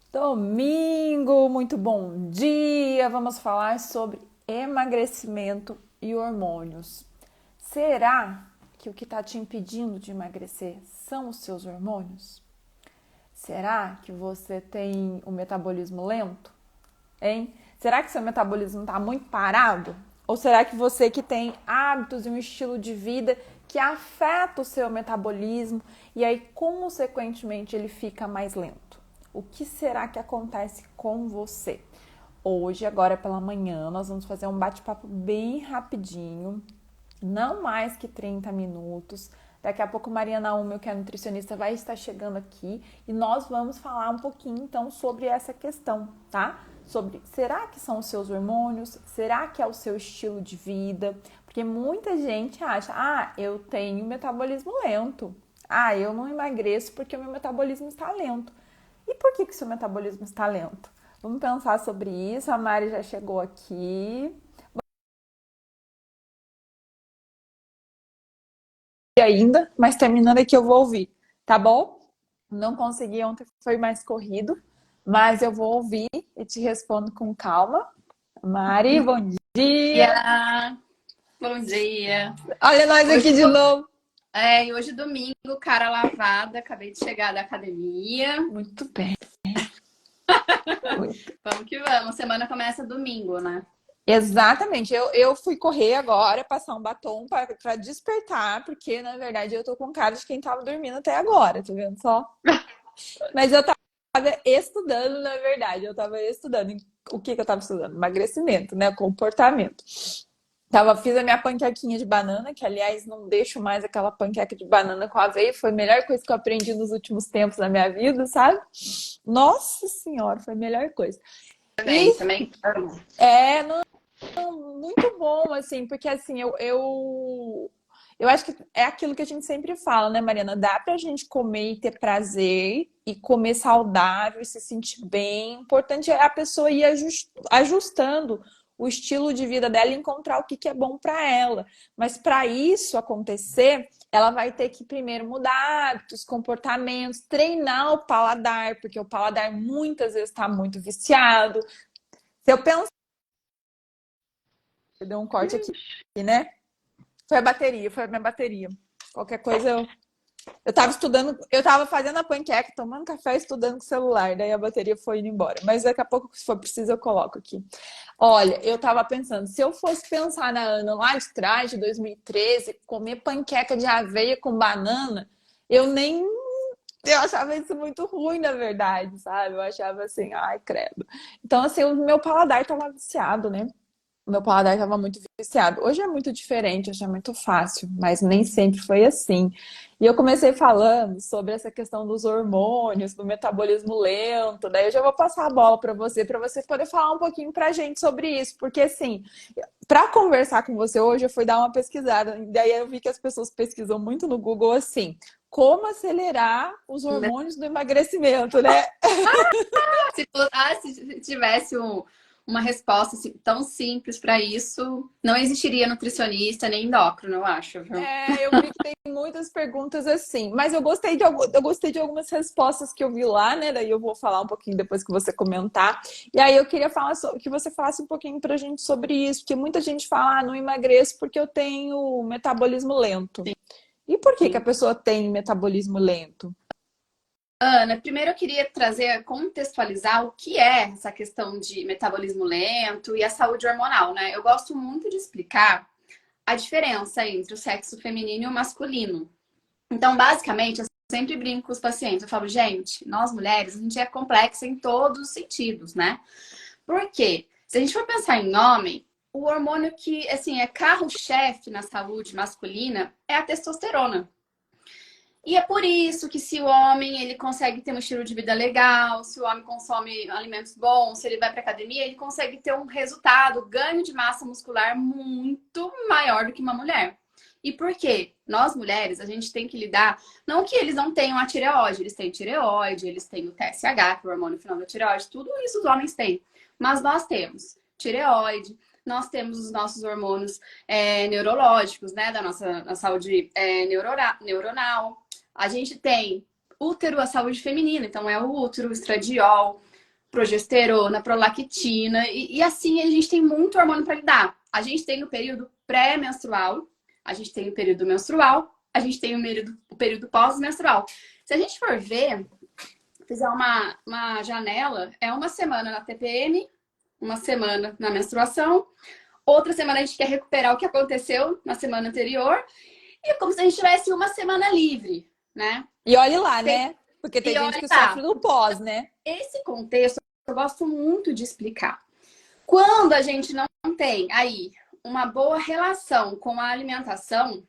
Domingo, muito bom dia! Vamos falar sobre emagrecimento e hormônios. Será que o que está te impedindo de emagrecer são os seus hormônios? Será que você tem um metabolismo lento? Hein? Será que seu metabolismo está muito parado? Ou será que você que tem hábitos e um estilo de vida que afeta o seu metabolismo e aí, consequentemente, ele fica mais lento? O que será que acontece com você? Hoje, agora pela manhã, nós vamos fazer um bate-papo bem rapidinho, não mais que 30 minutos. Daqui a pouco Maria Naúmi, que é nutricionista, vai estar chegando aqui e nós vamos falar um pouquinho então sobre essa questão, tá? Sobre será que são os seus hormônios? Será que é o seu estilo de vida? Porque muita gente acha, eu tenho metabolismo lento. Eu não emagreço porque o meu metabolismo está lento. E por que o seu metabolismo está lento? Vamos pensar sobre isso. A Mari já chegou aqui. Ainda, mas terminando aqui eu vou ouvir, tá bom? Não consegui ontem, foi mais corrido, mas eu vou ouvir e te respondo com calma. Mari, bom dia! Dia, bom dia. Olha nós aqui Hoje, de novo. hoje é domingo, cara lavada, acabei de chegar da academia. Muito bem. Vamos que vamos, semana começa domingo, né? Exatamente, eu fui correr agora, passar um batom para despertar, porque na verdade eu tô com cara de quem tava dormindo até agora, tá vendo só? Mas eu tava estudando, na verdade, eu tava estudando. O que eu tava estudando? Emagrecimento, né? Comportamento. Fiz a minha panquequinha de banana, que aliás não deixo mais aquela panqueca de banana com aveia, foi a melhor coisa que eu aprendi nos últimos tempos da minha vida, sabe? Nossa senhora, foi a melhor coisa. E Também amo. é muito bom, assim, porque assim, eu acho que é aquilo que a gente sempre fala, né, Mariana? Dá pra gente comer e ter prazer e comer saudável e se sentir bem. O importante é a pessoa ir ajustando o estilo de vida dela e encontrar o que que é bom para ela. Mas para isso acontecer, ela vai ter que primeiro mudar hábitos, comportamentos, treinar o paladar, porque o paladar muitas vezes está muito viciado. Se eu pensar, deu um corte aqui, né? Foi a minha bateria. Qualquer coisa eu tava estudando, eu tava fazendo a panqueca, tomando café, estudando com o celular, daí a bateria foi indo embora. Mas daqui a pouco, se for preciso, eu coloco aqui. Olha, eu tava pensando, se eu fosse pensar na Ana lá de trás, de 2013, comer panqueca de aveia com banana, eu nem. Eu achava isso muito ruim, na verdade, sabe? Eu achava assim, ai, credo. Então, assim, o meu paladar tava viciado, né? O meu paladar estava muito viciado. Hoje é muito diferente, hoje é muito fácil, mas nem sempre foi assim. E eu comecei falando sobre essa questão dos hormônios, do metabolismo lento. Daí eu já vou passar a bola para você poder falar um pouquinho para a gente sobre isso, porque assim, para conversar com você hoje, eu fui dar uma pesquisada. Daí eu vi que as pessoas pesquisam muito no Google assim, como acelerar os hormônios do emagrecimento, né? Se tivesse uma resposta assim, tão simples para isso, não existiria nutricionista nem endócrino, eu acho, viu? Eu vi que tem muitas perguntas assim, mas eu gostei de algumas respostas que eu vi lá, né? Daí eu vou falar um pouquinho depois que você comentar. E aí eu queria falar que você falasse um pouquinho pra gente sobre isso, porque muita gente fala, não emagreço porque eu tenho metabolismo lento. E por que que a Sim. pessoa tem metabolismo lento? Ana, primeiro eu queria trazer, contextualizar o que é essa questão de metabolismo lento e a saúde hormonal, né? Eu gosto muito de explicar a diferença entre o sexo feminino e o masculino. Então, basicamente, eu sempre brinco com os pacientes. Eu falo, gente, nós mulheres, a gente é complexa em todos os sentidos, né? Por quê? Se a gente for pensar em homem, o hormônio que, assim, é carro-chefe na saúde masculina é a testosterona. E é por isso que se o homem ele consegue ter um estilo de vida legal, se o homem consome alimentos bons, se ele vai para academia, ele consegue ter um resultado, ganho de massa muscular muito maior do que uma mulher. E por quê? Nós mulheres, a gente tem que lidar, não que eles não tenham a tireoide, eles têm o TSH, que é o hormônio final da tireoide, tudo isso os homens têm. Mas nós temos tireoide, nós temos os nossos hormônios neurológicos, né, da nossa saúde neuronal. A gente tem útero, a saúde feminina, então é o útero, o estradiol. progesterona, prolactina, e assim a gente tem muito hormônio para lidar. A gente tem o período pré-menstrual, a gente tem o período menstrual, a gente tem o período pós-menstrual. Se a gente for ver, fizer uma janela, é uma semana na TPM, uma semana na menstruação, outra semana a gente quer recuperar o que aconteceu na semana anterior, e é como se a gente tivesse uma semana livre, né? E olhe lá, Tem... né? Porque tem E gente olha que lá, sofre no pós, né? esse contexto eu gosto muito de explicar. Quando a gente não tem aí uma boa relação com a alimentação,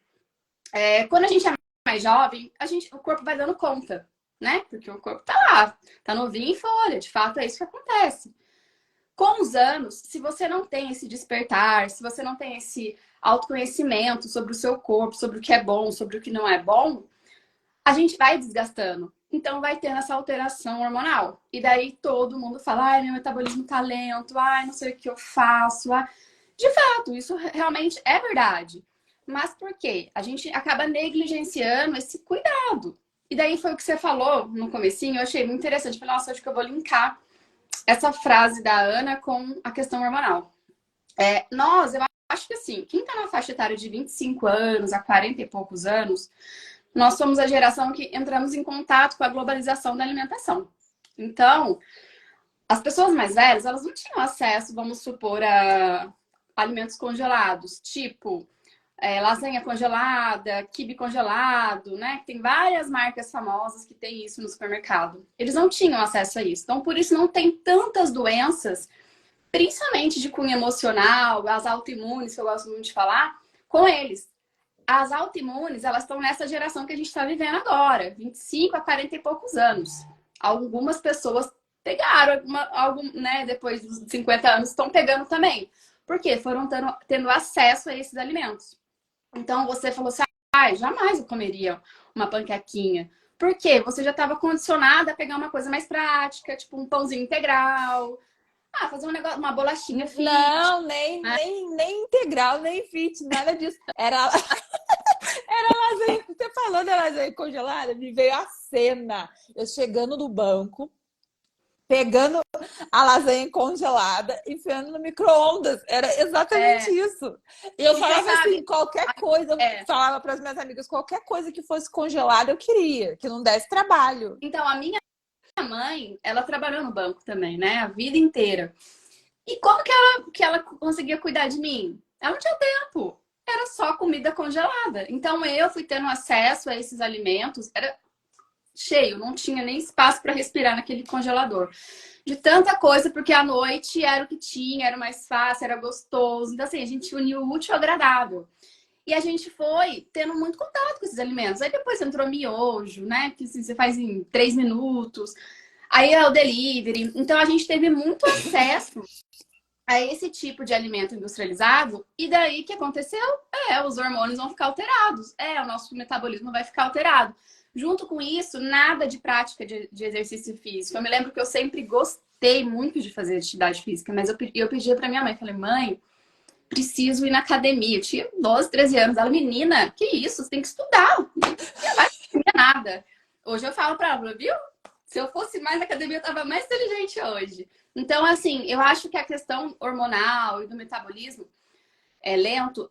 quando a gente é mais jovem, o corpo vai dando conta, né? Porque o corpo tá lá, tá novinho em folha, de fato é isso que acontece. Com os anos, se você não tem esse despertar, se você não tem esse autoconhecimento sobre o seu corpo, sobre o que é bom, sobre o que não é bom, a gente vai desgastando. Então vai tendo essa alteração hormonal. E daí todo mundo fala, ai, meu metabolismo tá lento, ai, não sei o que eu faço. Ai. De fato, isso realmente é verdade. Mas por quê? A gente acaba negligenciando esse cuidado. E daí foi o que você falou no comecinho, eu achei muito interessante. Falei, nossa, acho que eu vou linkar essa frase da Ana com a questão hormonal. Eu acho que assim, quem tá na faixa etária de 25 anos a 40 e poucos anos, nós somos a geração que entramos em contato com a globalização da alimentação. Então, as pessoas mais velhas, elas não tinham acesso, vamos supor, a alimentos congelados, tipo lasanha congelada, quibe congelado, né? Tem várias marcas famosas que tem isso no supermercado. Eles não tinham acesso a isso. Então, por isso não tem tantas doenças, principalmente de cunho emocional, as autoimunes, que eu gosto muito de falar, com eles. As autoimunes, elas estão nessa geração que a gente está vivendo agora, 25 a 40 e poucos anos. Algumas pessoas pegaram, né, depois dos 50 anos, estão pegando também. Por quê? Foram tendo acesso a esses alimentos. Então, você falou assim, jamais eu comeria uma panquequinha. Por quê? Você já estava condicionada a pegar uma coisa mais prática, tipo um pãozinho integral. Fazer um negócio, uma bolachinha fit. Não, nem integral, nem fit, nada disso. Era lasanha. Você falou da lasanha congelada, me veio a cena. Eu chegando no banco, pegando a lasanha congelada, enfiando no micro-ondas. Era exatamente isso. E eu falava assim, qualquer coisa, eu falava para as minhas amigas, qualquer coisa que fosse congelada eu queria, que não desse trabalho. Então, a minha mãe, ela trabalhou no banco também, né? A vida inteira. E como que ela conseguia cuidar de mim? Ela não tinha tempo. Era só comida congelada. Então, eu fui tendo acesso a esses alimentos. Era cheio, não tinha nem espaço para respirar naquele congelador. De tanta coisa, porque à noite era o que tinha, era mais fácil, era gostoso. Então, assim, a gente uniu o útil ao agradável. E a gente foi tendo muito contato com esses alimentos. Aí depois entrou miojo, né? Que assim, você faz em 3 minutos. Aí é o delivery. Então a gente teve muito acesso a esse tipo de alimento industrializado. E daí o que aconteceu? Os hormônios vão ficar alterados. O nosso metabolismo vai ficar alterado. Junto com isso, nada de prática de exercício físico. Eu me lembro que eu sempre gostei muito de fazer atividade física, mas eu pedia para minha mãe, falei, mãe, preciso ir na academia. Eu tinha 12, 13 anos. Ela, menina, que isso? Você tem que estudar. Não vai estudar nada. Hoje eu falo pra ela, viu? Se eu fosse mais na academia, eu tava mais inteligente hoje. Então, assim, eu acho que a questão hormonal e do metabolismo é lento.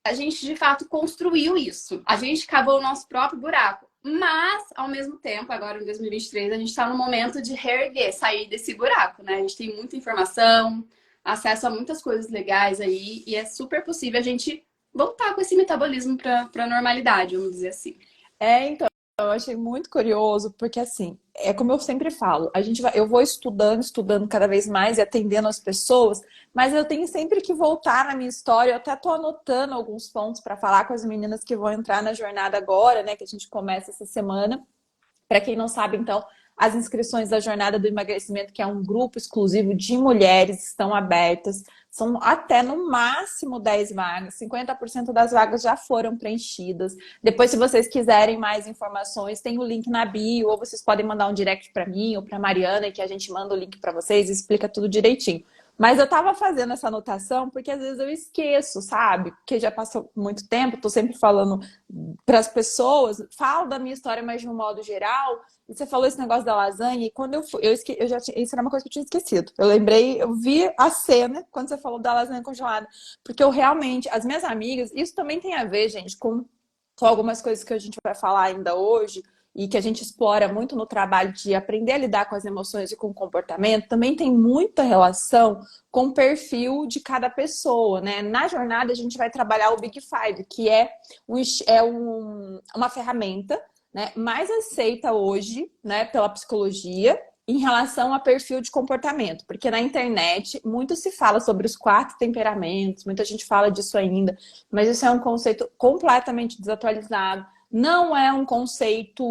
A gente, de fato, construiu isso. A gente cavou o nosso próprio buraco. Mas, ao mesmo tempo, agora em 2023, a gente está no momento de reerguer, sair desse buraco, né? A gente tem muita informação, acesso a muitas coisas legais aí, e é super possível a gente voltar com esse metabolismo para a normalidade, vamos dizer assim. Então, eu achei muito curioso, porque assim, é como eu sempre falo, eu vou estudando cada vez mais e atendendo as pessoas, mas eu tenho sempre que voltar na minha história. Eu até tô anotando alguns pontos para falar com as meninas que vão entrar na jornada agora, né? Que a gente começa essa semana. Para quem não sabe, então, as inscrições da Jornada do Emagrecimento, que é um grupo exclusivo de mulheres, estão abertas. São até no máximo 10 vagas. 50% das vagas já foram preenchidas. Depois, se vocês quiserem mais informações, tem o link na bio, ou vocês podem mandar um direct para mim ou para Mariana, que a gente manda o link para vocês e explica tudo direitinho. Mas eu tava fazendo essa anotação porque às vezes eu esqueço, sabe? Porque já passou muito tempo, tô sempre falando para as pessoas, falo da minha história, mas de um modo geral. E você falou esse negócio da lasanha, e quando eu fui, eu já tinha, isso era uma coisa que eu tinha esquecido. Eu lembrei, eu vi a cena quando você falou da lasanha congelada. Porque eu realmente, as minhas amigas, isso também tem a ver, gente, com algumas coisas que a gente vai falar ainda hoje, e que a gente explora muito no trabalho de aprender a lidar com as emoções e com o comportamento, também tem muita relação com o perfil de cada pessoa, né? Na jornada a gente vai trabalhar o Big Five, que uma ferramenta, né, mais aceita hoje, né, pela psicologia em relação a perfil de comportamento, porque na internet muito se fala sobre os 4 temperamentos, muita gente fala disso ainda, mas isso é um conceito completamente desatualizado. Não é um conceito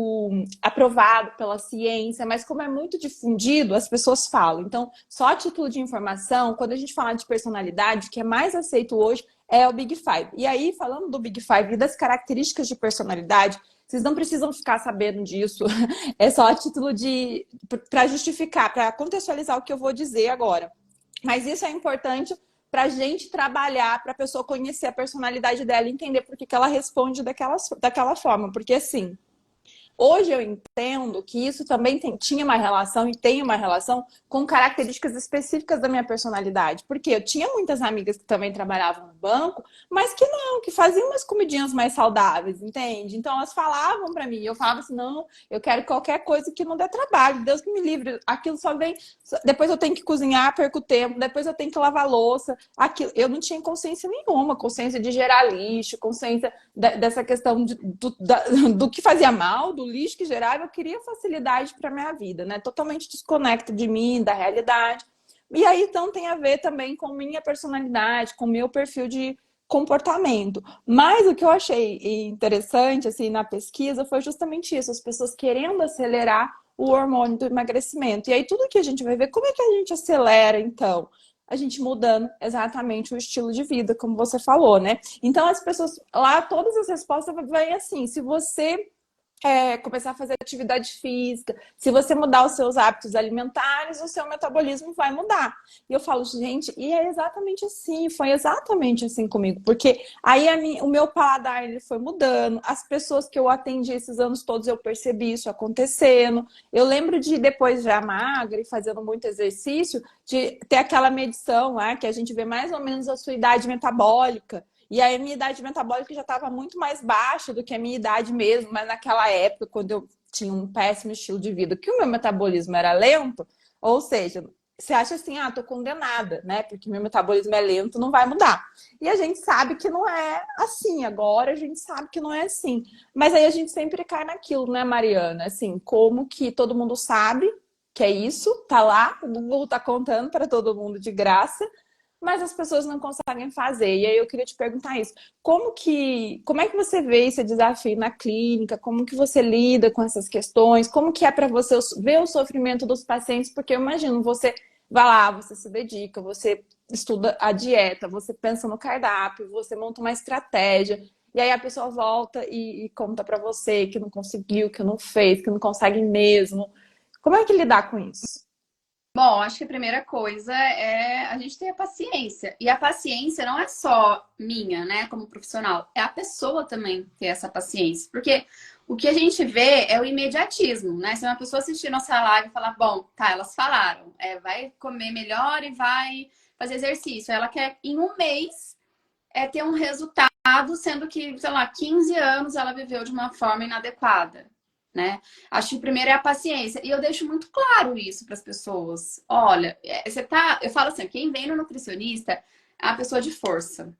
aprovado pela ciência, mas como é muito difundido, as pessoas falam. Então, só a título de informação, quando a gente fala de personalidade, o que é mais aceito hoje é o Big Five. E aí, falando do Big Five e das características de personalidade, vocês não precisam ficar sabendo disso. É só a título de para justificar, para contextualizar o que eu vou dizer agora. Mas isso é importante para a gente trabalhar, para a pessoa conhecer a personalidade dela e entender por que ela responde daquela forma. Porque assim, hoje eu entendo que isso também tinha uma relação e tem uma relação com características específicas da minha personalidade. Porque eu tinha muitas amigas que também trabalhavam no banco, mas que não, que faziam umas comidinhas mais saudáveis, entende? Então elas falavam para mim, eu falava assim, não, eu quero qualquer coisa que não dê trabalho, Deus que me livre, aquilo só vem, depois eu tenho que cozinhar, perco tempo, depois eu tenho que lavar louça, aquilo, eu não tinha consciência nenhuma, consciência de gerar lixo, consciência dessa questão do que fazia mal, do lixo que gerava, eu queria facilidade para minha vida, né? Totalmente desconecta de mim, da realidade. E aí, então, tem a ver também com minha personalidade, com meu perfil de comportamento. Mas o que eu achei interessante, assim, na pesquisa foi justamente isso, as pessoas querendo acelerar o hormônio do emagrecimento. E aí, tudo que a gente vai ver, como é que a gente acelera, então? A gente mudando exatamente o estilo de vida, como você falou, né? Então, as pessoas lá, todas as respostas vêm assim: se você começar a fazer atividade física, se você mudar os seus hábitos alimentares, o seu metabolismo vai mudar. E eu falo, gente, e é exatamente assim, foi exatamente assim comigo, porque aí o meu paladar ele foi mudando, as pessoas que eu atendi esses anos todos eu percebi isso acontecendo. Eu lembro de depois já magra e fazendo muito exercício, de ter aquela medição lá que a gente vê mais ou menos a sua idade metabólica. E aí a minha idade metabólica já estava muito mais baixa do que a minha idade mesmo, mas naquela época, quando eu tinha um péssimo estilo de vida, que o meu metabolismo era lento, ou seja, você acha assim, tô condenada, né? Porque meu metabolismo é lento, não vai mudar. E a gente sabe que não é assim, agora a gente sabe que não é assim. Mas aí a gente sempre cai naquilo, né, Mariana? Assim, como que todo mundo sabe que é isso, tá lá, o Google tá contando para todo mundo de graça, mas as pessoas não conseguem fazer. E aí eu queria te perguntar isso. Como é que você vê esse desafio na clínica? Como que você lida com essas questões? Como que é para você ver o sofrimento dos pacientes? Porque eu imagino, você vai lá, você se dedica, você estuda a dieta, você pensa no cardápio, você monta uma estratégia. E aí a pessoa volta e conta para você que não conseguiu, que não fez, que não consegue mesmo. Como é que lidar com isso? Bom, acho que a primeira coisa é a gente ter a paciência. E a paciência não é só minha, né, como profissional, é a pessoa também ter essa paciência. Porque o que a gente vê é o imediatismo, né? Se uma pessoa assistir nossa live e falar, bom, tá, elas falaram, vai comer melhor e vai fazer exercício. Ela quer, em um mês, ter um resultado, sendo que, sei lá, 15 anos ela viveu de uma forma inadequada. Né? Acho que o primeiro é a paciência. E eu deixo muito claro isso para as pessoas. Olha, eu falo assim, quem vem no nutricionista é a pessoa de força.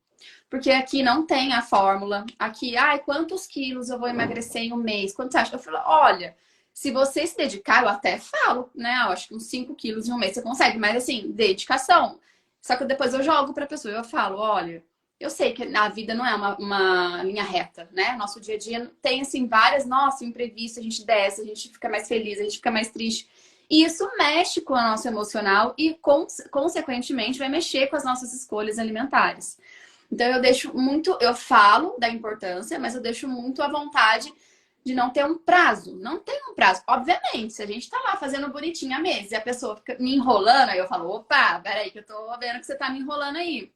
Porque aqui não tem a fórmula. Aqui, quantos quilos eu vou emagrecer em um mês? Quanto você acha? Eu falo, olha, se você se dedicar, eu até falo, né? Eu acho que uns 5 quilos em um mês você consegue. Mas assim, dedicação. Só que depois eu jogo para a pessoa. Eu falo, olha, eu sei que a vida não é uma linha reta, né? Nosso dia a dia tem, assim, várias, nossa, imprevistos, a gente desce, a gente fica mais feliz, a gente fica mais triste. E isso mexe com o nosso emocional e, consequentemente, vai mexer com as nossas escolhas alimentares. Então, eu falo da importância, mas eu deixo muito à vontade de não ter um prazo. Não tem um prazo. Obviamente, se a gente tá lá fazendo bonitinho a mesa e a pessoa fica me enrolando, aí eu falo, opa, peraí, que eu tô vendo que você tá me enrolando aí.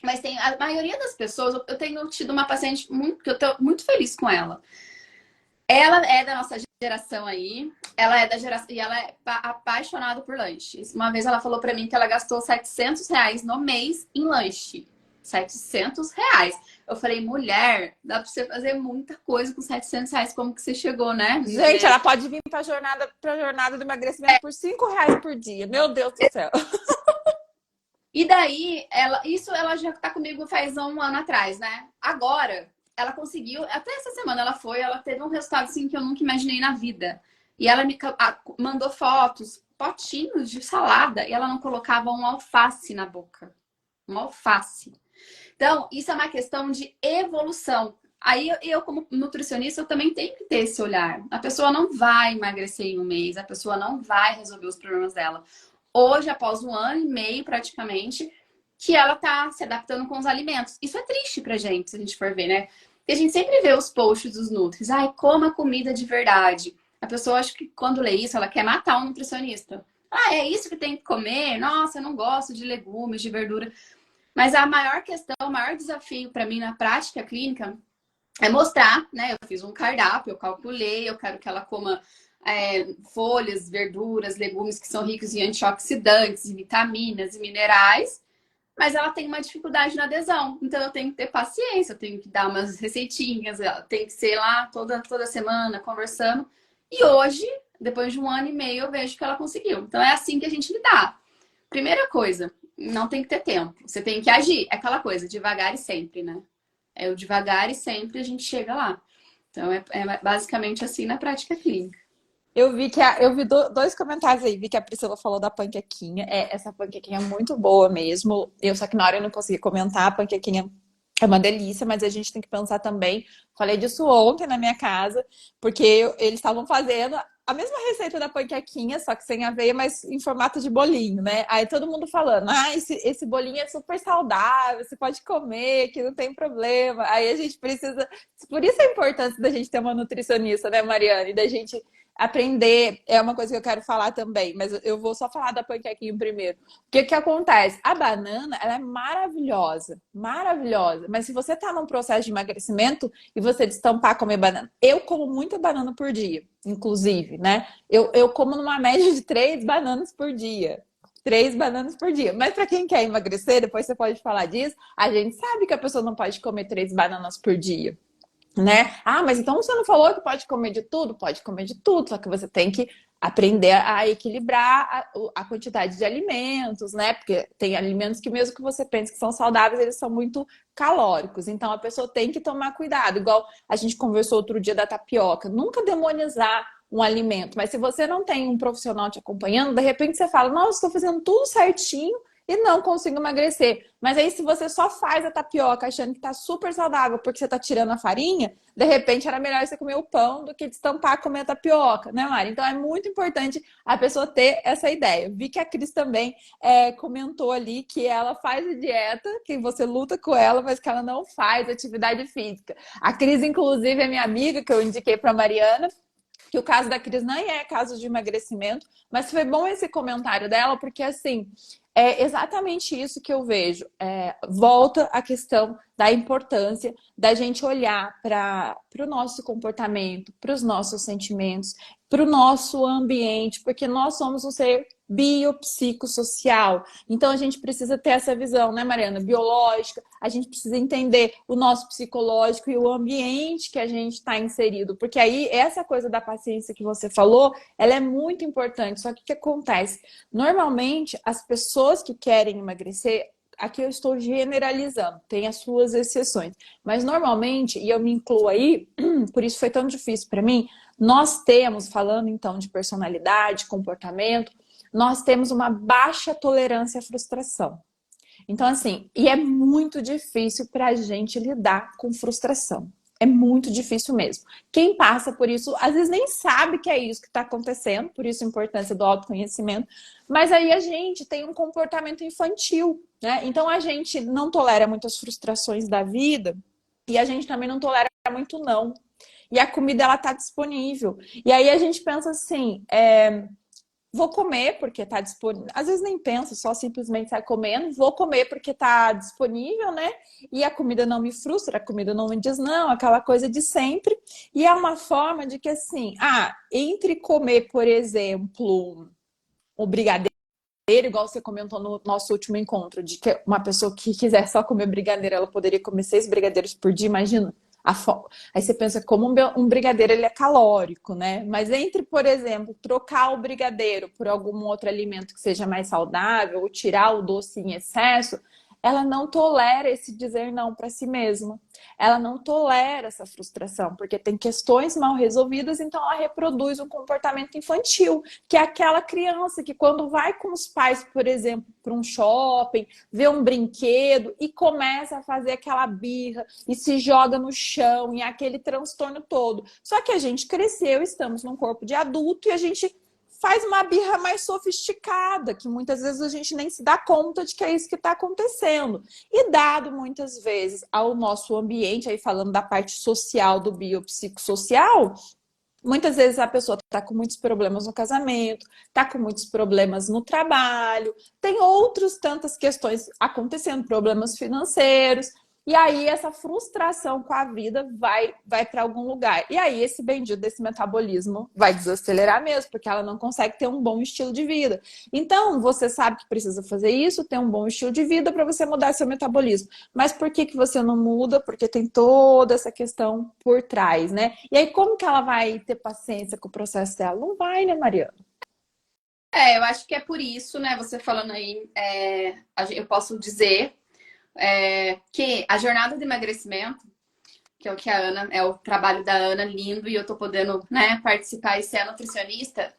Mas tem a maioria das pessoas, eu tenho tido uma paciente que eu tô muito feliz com ela. Ela é da nossa geração aí, ela é da geração e ela é apaixonada por lanches. Uma vez ela falou pra mim que ela gastou R$ 700 no mês em lanche. R$ 700. Eu falei, mulher, dá pra você fazer muita coisa com R$ 700. Como que você chegou, né? Gente, ela pode vir pra jornada do emagrecimento por R$ 5 por dia. Meu Deus do céu. E daí, isso ela já tá comigo faz um ano atrás, né? Agora, ela conseguiu, até essa semana ela teve um resultado assim que eu nunca imaginei na vida. E ela me mandou fotos, potinhos de salada, e ela não colocava um alface na boca. Um alface. Então, isso é uma questão de evolução. Aí eu, como nutricionista, eu também tenho que ter esse olhar. A pessoa não vai emagrecer em um mês, a pessoa não vai resolver os problemas dela. Hoje, após um ano e meio praticamente, que ela tá se adaptando com os alimentos. Isso é triste pra gente, se a gente for ver, né? Porque a gente sempre vê os posts dos nutris. Ai, coma comida de verdade. A pessoa acha que quando lê isso, ela quer matar um nutricionista. Ah, é isso que tem que comer? Nossa, eu não gosto de legumes, de verdura. Mas a maior questão, o maior desafio para mim na prática clínica é mostrar, né? Eu fiz um cardápio, eu calculei, eu quero que ela coma folhas, verduras, legumes que são ricos em antioxidantes, em vitaminas e minerais, mas ela tem uma dificuldade na adesão. Então eu tenho que ter paciência, eu tenho que dar umas receitinhas, tem que ser lá toda semana conversando. E hoje, depois de um ano e meio, eu vejo que ela conseguiu. Então é assim que a gente lidar. Primeira coisa, não tem que ter tempo. Você tem que agir. É aquela coisa, devagar e sempre, né? É o devagar e sempre a gente chega lá. Então é basicamente assim na prática clínica. Eu vi dois comentários aí. Vi que a Priscila falou da panquequinha. Essa panquequinha é muito boa mesmo. Só que na hora eu não consegui comentar. A panquequinha é uma delícia, mas a gente tem que pensar também. Falei disso ontem na minha casa, porque eles estavam fazendo a mesma receita da panquequinha, só que sem aveia, mas em formato de bolinho, né? Aí todo mundo falando, esse bolinho é super saudável, você pode comer, que não tem problema. Aí a gente precisa. Por isso a importância da gente ter uma nutricionista, né, Mariana? E da gente aprender. É uma coisa que eu quero falar também, mas eu vou só falar da panquequinha primeiro. O que que acontece? A banana, ela é maravilhosa, maravilhosa. Mas se você tá num processo de emagrecimento e você destampar comer banana, eu como muita banana por dia, inclusive, né? Eu como numa média de 3 bananas por dia. 3 bananas por dia. Mas para quem quer emagrecer, depois você pode falar disso, a gente sabe que a pessoa não pode comer 3 bananas por dia. Né? Ah, mas então você não falou que pode comer de tudo? Pode comer de tudo, só que você tem que aprender a equilibrar a quantidade de alimentos, né? Porque tem alimentos que mesmo que você pense que são saudáveis, eles são muito calóricos. Então a pessoa tem que tomar cuidado. Igual a gente conversou outro dia da tapioca. Nunca demonizar um alimento, mas se você não tem um profissional te acompanhando, de repente você fala, nossa, estou fazendo tudo certinho e não consigo emagrecer. Mas aí, se você só faz a tapioca achando que tá super saudável porque você tá tirando a farinha, de repente era melhor você comer o pão do que destampar comer a tapioca, né, Mari? Então é muito importante a pessoa ter essa ideia. Vi que a Cris também comentou ali que ela faz a dieta, que você luta com ela, mas que ela não faz atividade física. A Cris, inclusive, é minha amiga, que eu indiquei para Mariana, que o caso da Cris não é caso de emagrecimento, mas foi bom esse comentário dela, porque assim, é exatamente isso que eu vejo. Volta a questão da importância da gente olhar para o nosso comportamento, para os nossos sentimentos, para o nosso ambiente, porque nós somos um ser biopsicossocial. Então a gente precisa ter essa visão, né, Mariana? Biológica, a gente precisa entender o nosso psicológico e o ambiente que a gente está inserido, porque aí essa coisa da paciência que você falou, ela é muito importante. Só que o que acontece? Normalmente, as pessoas que querem emagrecer, aqui eu estou generalizando, tem as suas exceções, mas normalmente, e eu me incluo aí, por isso foi tão difícil para mim, nós temos, falando então de personalidade, comportamento, nós temos uma baixa tolerância à frustração. Então, assim, e é muito difícil para a gente lidar com frustração. É muito difícil mesmo. Quem passa por isso, às vezes nem sabe que é isso que está acontecendo, por isso a importância do autoconhecimento, mas aí a gente tem um comportamento infantil, né? Então a gente não tolera muitas frustrações da vida e a gente também não tolera muito não. E a comida, ela tá disponível. E aí a gente pensa assim, vou comer porque tá disponível. Às vezes nem penso, só simplesmente sai comendo. Vou comer porque tá disponível, né? E a comida não me frustra, a comida não me diz não, aquela coisa de sempre. E é uma forma de que assim, entre comer, por exemplo, o brigadeiro, igual você comentou no nosso último encontro, de que uma pessoa que quiser só comer brigadeiro, ela poderia comer 6 brigadeiros por dia, imagina. Aí você pensa como um brigadeiro ele é calórico, né? Mas entre, por exemplo, trocar o brigadeiro por algum outro alimento que seja mais saudável, ou tirar o doce em excesso, ela não tolera esse dizer não para si mesma. Ela não tolera essa frustração, porque tem questões mal resolvidas, então ela reproduz um comportamento infantil, que é aquela criança que quando vai com os pais, por exemplo, para um shopping, vê um brinquedo e começa a fazer aquela birra e se joga no chão e aquele transtorno todo. Só que a gente cresceu, estamos num corpo de adulto e a gente faz uma birra mais sofisticada, que muitas vezes a gente nem se dá conta de que é isso que está acontecendo. E dado muitas vezes ao nosso ambiente, aí falando da parte social do biopsicossocial, muitas vezes a pessoa está com muitos problemas no casamento, está com muitos problemas no trabalho, tem outras tantas questões acontecendo, problemas financeiros. E aí essa frustração com a vida vai para algum lugar. E aí esse bendito desse metabolismo vai desacelerar mesmo, porque ela não consegue ter um bom estilo de vida. Então, você sabe que precisa fazer isso, ter um bom estilo de vida para você mudar seu metabolismo. Mas por que você não muda? Porque tem toda essa questão por trás, né? E aí como que ela vai ter paciência com o processo dela? Não vai, né, Mariana? Eu acho que é por isso, né? Você falando aí, eu posso dizer que a jornada de emagrecimento, que é o que a Ana, é o trabalho da Ana, lindo, e eu tô podendo, né, participar e ser a nutricionista,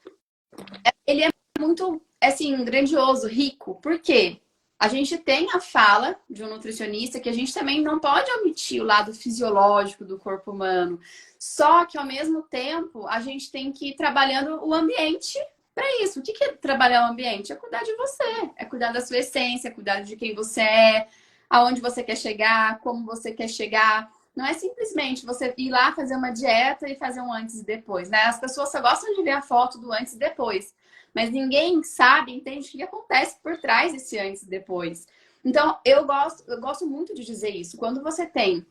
ele é muito, assim, grandioso, rico. Por quê? A gente tem a fala de um nutricionista que a gente também não pode omitir o lado fisiológico do corpo humano. Só que, ao mesmo tempo, a gente tem que ir trabalhando o ambiente para isso. O que é trabalhar o ambiente? É cuidar de você, é cuidar da sua essência, é cuidar de quem você é, aonde você quer chegar, como você quer chegar. Não é simplesmente você ir lá fazer uma dieta e fazer um antes e depois, né? As pessoas só gostam de ver a foto do antes e depois. Mas ninguém sabe, entende o que acontece por trás desse antes e depois. Então, eu gosto muito de dizer isso. Quando você tem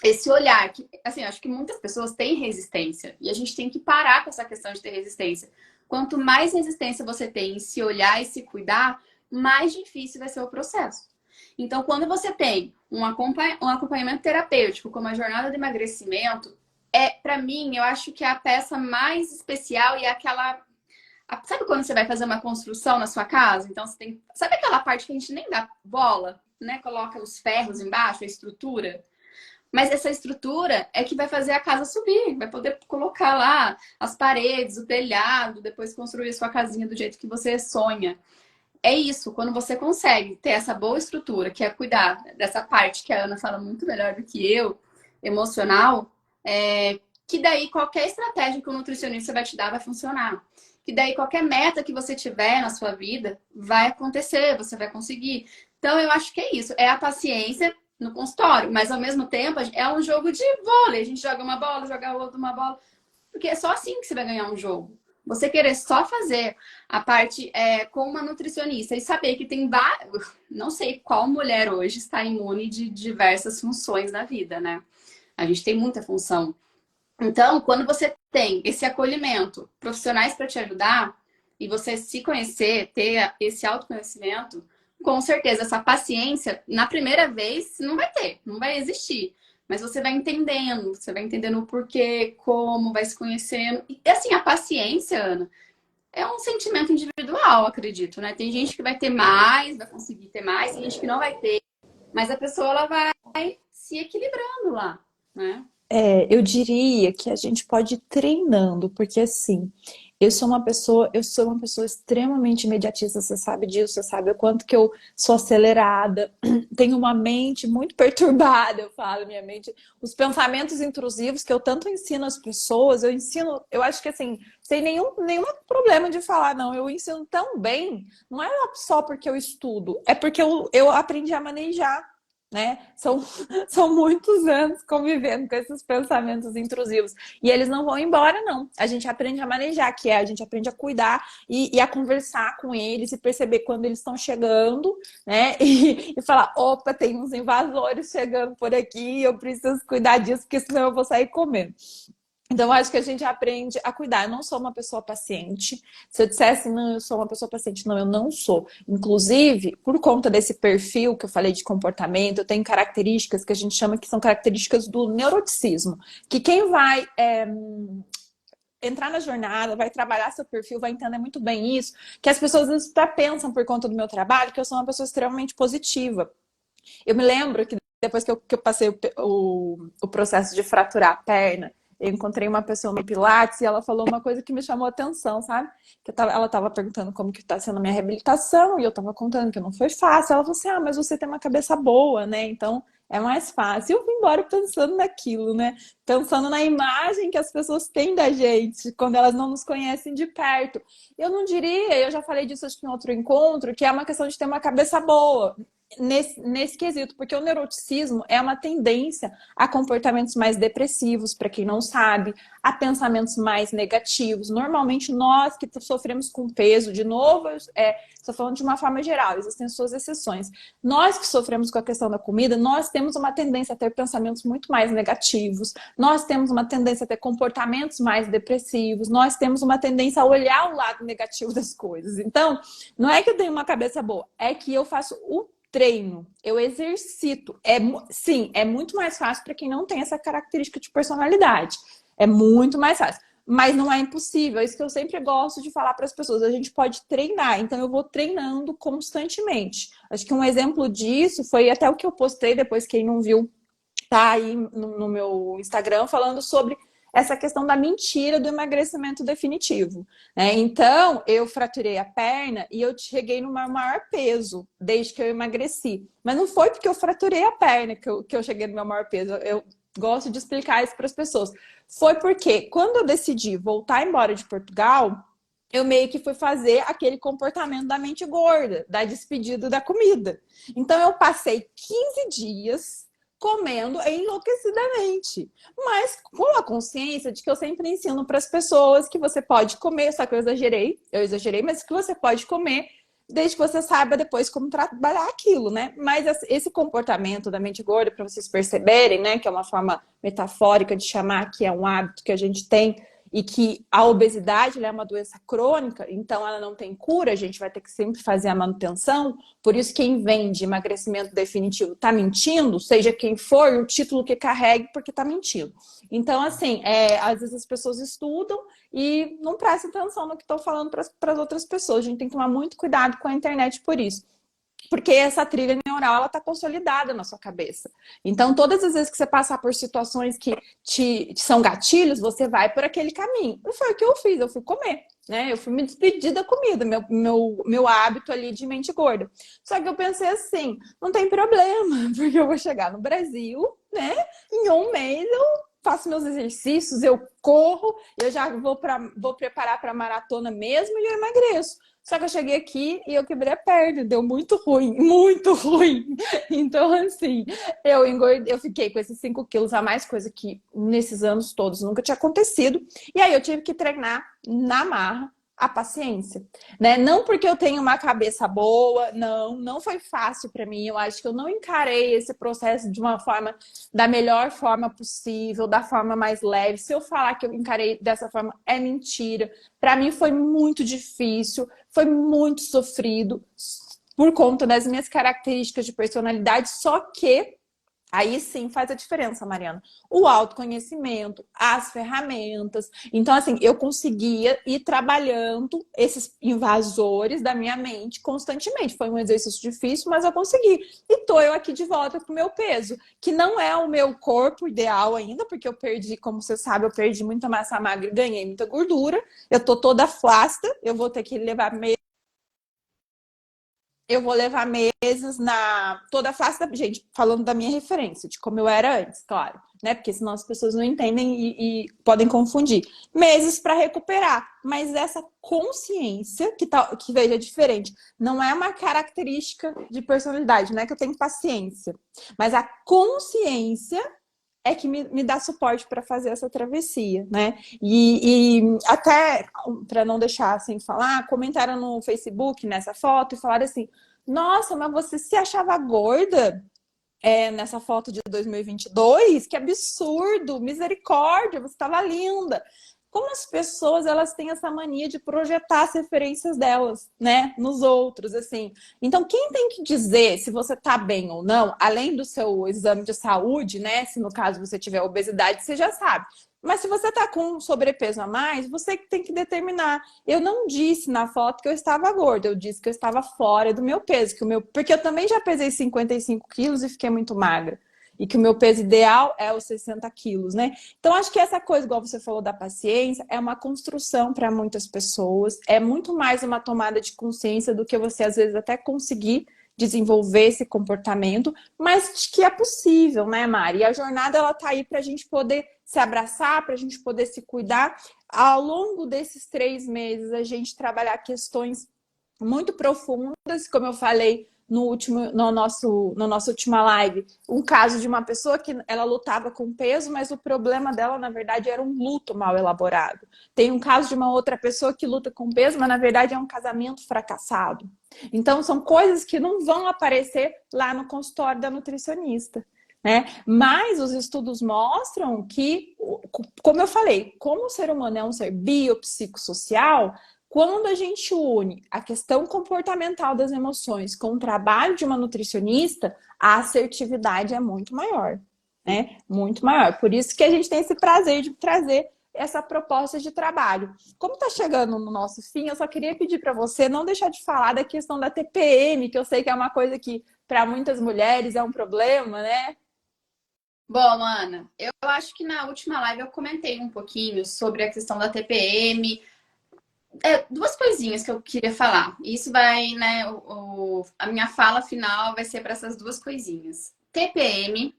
esse olhar, que, assim, acho que muitas pessoas têm resistência. E a gente tem que parar com essa questão de ter resistência. Quanto mais resistência você tem em se olhar e se cuidar, mais difícil vai ser o processo. Então, quando você tem um acompanhamento terapêutico, como a jornada de emagrecimento, para mim, eu acho que é a peça mais especial e é aquela. Sabe quando você vai fazer uma construção na sua casa? Então você tem. Sabe aquela parte que a gente nem dá bola, né? Coloca os ferros embaixo, a estrutura. Mas essa estrutura é que vai fazer a casa subir, vai poder colocar lá as paredes, o telhado, depois construir a sua casinha do jeito que você sonha. É isso, quando você consegue ter essa boa estrutura, que é cuidar dessa parte que a Ana fala muito melhor do que eu, emocional, que daí qualquer estratégia que o nutricionista vai te dar vai funcionar. Que daí qualquer meta que você tiver na sua vida vai acontecer, você vai conseguir. Então eu acho que é isso, é a paciência no consultório, mas ao mesmo tempo é um jogo de vôlei. A gente joga uma bola, joga outra uma bola, porque é só assim que você vai ganhar um jogo. Você querer só fazer a parte com uma nutricionista e saber que tem vários. Não sei qual mulher hoje está imune de diversas funções na vida, né? A gente tem muita função. Então, quando você tem esse acolhimento, profissionais para te ajudar, e você se conhecer, ter esse autoconhecimento, com certeza essa paciência, na primeira vez, não vai ter, não vai existir. Mas você vai entendendo o porquê, como, vai se conhecendo. E assim, a paciência, Ana, é um sentimento individual, acredito, né? Tem gente que vai ter mais, vai conseguir ter mais, tem gente que não vai ter. Mas a pessoa, ela vai se equilibrando lá, né? Eu diria que a gente pode ir treinando, porque assim, eu sou uma pessoa extremamente imediatista, você sabe disso, você sabe o quanto que eu sou acelerada, tenho uma mente muito perturbada, eu falo, minha mente, os pensamentos intrusivos que eu tanto ensino às pessoas, eu acho que assim, sem nenhum problema de falar, não, eu ensino tão bem, não é só porque eu estudo, é porque eu aprendi a manejar. né? São muitos anos convivendo com esses pensamentos intrusivos. E eles não vão embora, não. A gente aprende a manejar, que é a gente aprende a cuidar e a conversar com eles e perceber quando eles estão chegando, né? E falar, opa, tem uns invasores chegando por aqui, eu preciso cuidar disso, porque senão eu vou sair comendo. Então, acho que a gente aprende a cuidar. Eu não sou uma pessoa paciente. Se eu dissesse, não, eu sou uma pessoa paciente, não, eu não sou. Inclusive, por conta desse perfil que eu falei de comportamento, eu tenho características que a gente chama que são características do neuroticismo. Que quem vai entrar na jornada, vai trabalhar seu perfil, vai entender muito bem isso, que as pessoas às vezes até pensam por conta do meu trabalho que eu sou uma pessoa extremamente positiva. Eu me lembro que depois que eu passei o processo de fraturar a perna, eu encontrei uma pessoa no Pilates e ela falou uma coisa que me chamou a atenção, sabe? Ela estava perguntando como que está sendo a minha reabilitação e eu estava contando que não foi fácil. Ela falou assim, mas você tem uma cabeça boa, né? Então é mais fácil. E eu fui embora pensando naquilo, né? Pensando na imagem que as pessoas têm da gente quando elas não nos conhecem de perto. Eu não diria, eu já falei disso acho que em outro encontro, que é uma questão de ter uma cabeça boa. Nesse quesito, porque o neuroticismo é uma tendência a comportamentos mais depressivos, para quem não sabe, a pensamentos mais negativos. Normalmente, nós que sofremos com peso, de novo, estou falando de uma forma geral, existem suas exceções. Nós que sofremos com a questão da comida, nós temos uma tendência a ter pensamentos muito mais negativos, nós temos uma tendência a ter comportamentos mais depressivos, nós temos uma tendência a olhar o lado negativo das coisas. Então, não é que eu tenho uma cabeça boa, é que eu faço o treino, eu exercito. Sim, é muito mais fácil para quem não tem essa característica de personalidade. É muito mais fácil. Mas não é impossível. É isso que eu sempre gosto de falar para as pessoas. A gente pode treinar. Então, eu vou treinando constantemente. Acho que um exemplo disso foi até o que eu postei depois, quem não viu, tá aí no meu Instagram, falando sobre essa questão da mentira do emagrecimento definitivo. Né? Então, eu fraturei a perna e eu cheguei no meu maior peso desde que eu emagreci. Mas não foi porque eu fraturei a perna que eu cheguei no meu maior peso. Eu gosto de explicar isso para as pessoas. Foi porque quando eu decidi voltar embora de Portugal, eu meio que fui fazer aquele comportamento da mente gorda, da despedida da comida. Então, eu passei 15 dias comendo enlouquecidamente, mas com a consciência de que eu sempre ensino para as pessoas que você pode comer, só que eu exagerei, mas que você pode comer desde que você saiba depois como trabalhar aquilo, né? Mas esse comportamento da mente gorda, para vocês perceberem, né, que é uma forma metafórica de chamar que é um hábito que a gente tem e que a obesidade é uma doença crônica, então ela não tem cura, a gente vai ter que sempre fazer a manutenção. Por isso, quem vende emagrecimento definitivo está mentindo, seja quem for, o título que carregue, porque está mentindo. Então, assim, às vezes as pessoas estudam e não prestam atenção no que estão falando para as outras pessoas. A gente tem que tomar muito cuidado com a internet por isso. Porque essa trilha neural, ela está consolidada na sua cabeça. Então, todas as vezes que você passar por situações que são gatilhos, você vai por aquele caminho. E foi o que eu fiz, eu fui comer. Né? Eu fui me despedir da comida, meu hábito ali de mente gorda. Só que eu pensei assim, não tem problema, porque eu vou chegar no Brasil, né? Em um mês eu faço meus exercícios, eu corro, eu já vou preparar para a maratona mesmo e eu emagreço. Só que eu cheguei aqui e eu quebrei a perna, deu muito ruim, muito ruim. Então, assim, eu engordei, eu fiquei com esses 5 quilos a mais, coisa que nesses anos todos nunca tinha acontecido. E aí eu tive que treinar na marra a paciência, né? Não porque eu tenho uma cabeça boa, não foi fácil para mim. Eu acho que eu não encarei esse processo de uma forma, da melhor forma possível, da forma mais leve. Se eu falar que eu encarei dessa forma, é mentira. Para mim foi muito difícil, foi muito sofrido por conta das minhas características de personalidade, só que aí sim faz a diferença, Mariana. O autoconhecimento, as ferramentas. Então, assim, eu conseguia ir trabalhando esses invasores da minha mente constantemente. Foi um exercício difícil, mas eu consegui. E tô eu aqui de volta com o meu peso, que não é o meu corpo ideal ainda, porque eu perdi, como você sabe, eu perdi muita massa magra e ganhei muita gordura. Eu tô toda flácida, eu vou ter que levar eu vou levar meses na toda a face da gente, falando da minha referência, de como eu era antes, claro, né? Porque senão as pessoas não entendem e podem confundir. Meses para recuperar, mas essa consciência que veja diferente, não é uma característica de personalidade, não é que eu tenho paciência, mas a consciência é que me dá suporte para fazer essa travessia, né? E até, para não deixar sem falar, comentaram no Facebook nessa foto e falaram assim: nossa, mas você se achava gorda nessa foto de 2022? Que absurdo! Misericórdia, você estava linda! Como as pessoas elas têm essa mania de projetar as referências delas, né, nos outros, assim. Então, quem tem que dizer se você tá bem ou não, além do seu exame de saúde, né, se no caso você tiver obesidade, você já sabe. Mas se você tá com sobrepeso a mais, você que tem que determinar. Eu não disse na foto que eu estava gorda, eu disse que eu estava fora do meu peso, porque eu também já pesei 55 quilos e fiquei muito magra. E que o meu peso ideal é os 60 quilos, né? Então, acho que essa coisa, igual você falou da paciência, é uma construção para muitas pessoas. É muito mais uma tomada de consciência do que você, às vezes, até conseguir desenvolver esse comportamento, mas que é possível, né, Mari? E a jornada, ela tá aí para a gente poder se abraçar, para a gente poder se cuidar. Ao longo desses 3 meses, a gente trabalhar questões muito profundas, como eu falei no nossa última live, um caso de uma pessoa que ela lutava com peso, mas o problema dela, na verdade, era um luto mal elaborado. Tem um caso de uma outra pessoa que luta com peso, mas na verdade é um casamento fracassado. Então, são coisas que não vão aparecer lá no consultório da nutricionista. Né? Mas os estudos mostram que, como eu falei, como o ser humano é um ser biopsicossocial, quando a gente une a questão comportamental das emoções com o trabalho de uma nutricionista, a assertividade é muito maior, né? Muito maior. Por isso que a gente tem esse prazer de trazer essa proposta de trabalho. Como está chegando no nosso fim, eu só queria pedir para você não deixar de falar da questão da TPM, que eu sei que é uma coisa que para muitas mulheres é um problema, né? Bom, Ana, eu acho que na última live eu comentei um pouquinho sobre a questão da TPM. Duas coisinhas que eu queria falar. Isso vai, né? A minha fala final vai ser para essas duas coisinhas. TPM.